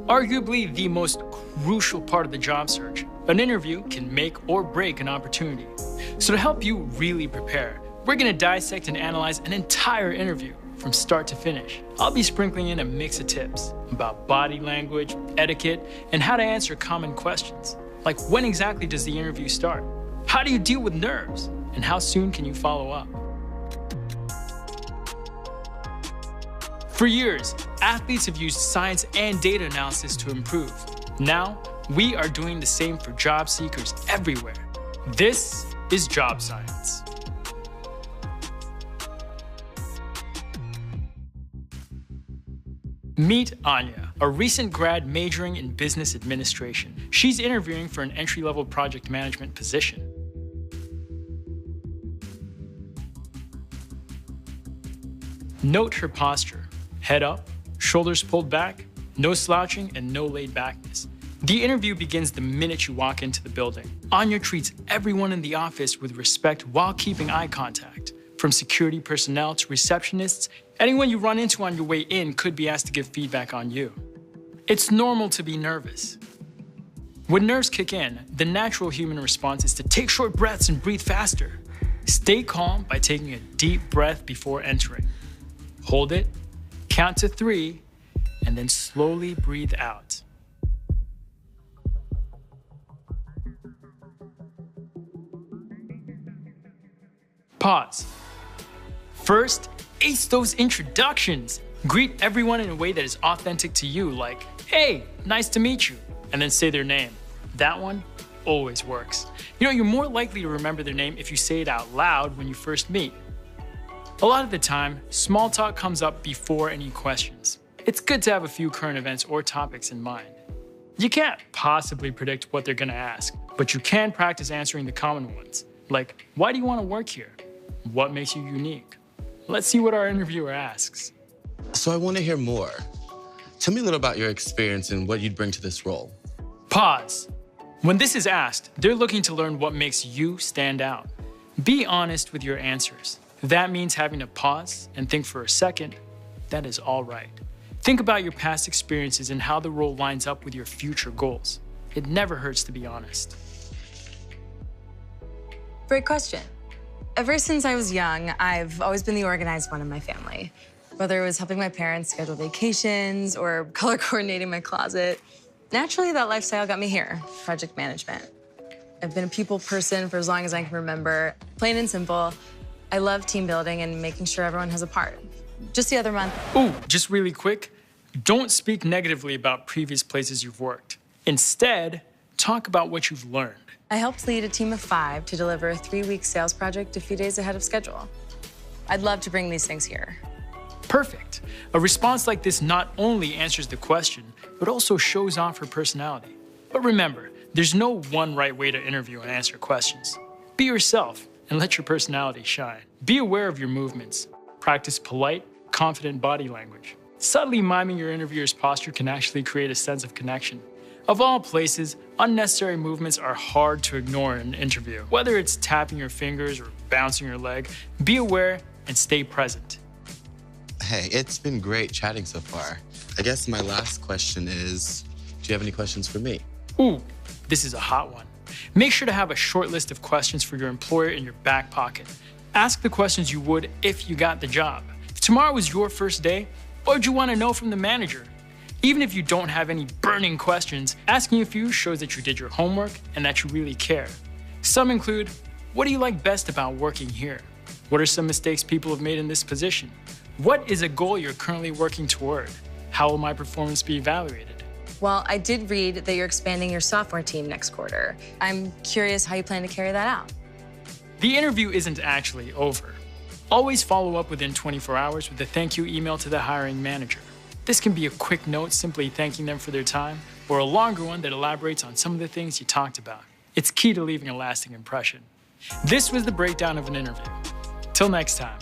Arguably the most crucial part of the job search. An interview can make or break an opportunity. So to help you really prepare, we're going to dissect and analyze an entire interview from start to finish. I'll be sprinkling in a mix of tips about body language, etiquette, and how to answer common questions. Like, when exactly does the interview start? How do you deal with nerves? And how soon can you follow up? For years, athletes have used science and data analysis to improve. Now, we are doing the same for job seekers everywhere. This is Job Science. Meet Anya, a recent grad majoring in business administration. She's interviewing for an entry-level project management position. Note her posture. Head up, shoulders pulled back, no slouching, and no laid backness. The interview begins the minute you walk into the building. Anya treats everyone in the office with respect while keeping eye contact. From security personnel to receptionists, anyone you run into on your way in could be asked to give feedback on you. It's normal to be nervous. When nerves kick in, the natural human response is to take short breaths and breathe faster. Stay calm by taking a deep breath before entering. Hold it, count to 3, and then slowly breathe out. Pause. First, ace those introductions. Greet everyone in a way that is authentic to you, like, "Hey, nice to meet you," and then say their name. That one always works. You're more likely to remember their name if you say it out loud when you first meet. A lot of the time, small talk comes up before any questions. It's good to have a few current events or topics in mind. You can't possibly predict what they're gonna ask, but you can practice answering the common ones, like, why do you wanna work here? What makes you unique? Let's see what our interviewer asks. So I wanna hear more. Tell me a little about your experience and what you'd bring to this role. Pause. When this is asked, they're looking to learn what makes you stand out. Be honest with your answers. That means having to pause and think for a second. That is all right. Think about your past experiences and how the role lines up with your future goals. It never hurts to be honest. Great question. Ever since I was young, I've always been the organized one in my family. Whether it was helping my parents schedule vacations or color coordinating my closet, naturally that lifestyle got me here, project management. I've been a people person for as long as I can remember. Plain and simple, I love team building and making sure everyone has a part. Just the other month. Ooh, just really quick, don't speak negatively about previous places you've worked. Instead, talk about what you've learned. I helped lead a team of 5 to deliver a 3-week sales project a few days ahead of schedule. I'd love to bring these things here. Perfect. A response like this not only answers the question, but also shows off her personality. But remember, there's no one right way to interview and answer questions. Be yourself and let your personality shine. Be aware of your movements. Practice polite, confident body language. Subtly miming your interviewer's posture can actually create a sense of connection. Of all places, unnecessary movements are hard to ignore in an interview. Whether it's tapping your fingers or bouncing your leg, be aware and stay present. Hey, it's been great chatting so far. I guess my last question is, do you have any questions for me? Ooh, this is a hot one. Make sure to have a short list of questions for your employer in your back pocket. Ask the questions you would if you got the job. If tomorrow was your first day, what would you want to know from the manager? Even if you don't have any burning questions, asking a few shows that you did your homework and that you really care. Some include, what do you like best about working here? What are some mistakes people have made in this position? What is a goal you're currently working toward? How will my performance be evaluated? Well, I did read that you're expanding your software team next quarter. I'm curious how you plan to carry that out. The interview isn't actually over. Always follow up within 24 hours with a thank you email to the hiring manager. This can be a quick note simply thanking them for their time, or a longer one that elaborates on some of the things you talked about. It's key to leaving a lasting impression. This was the breakdown of an interview. Till next time.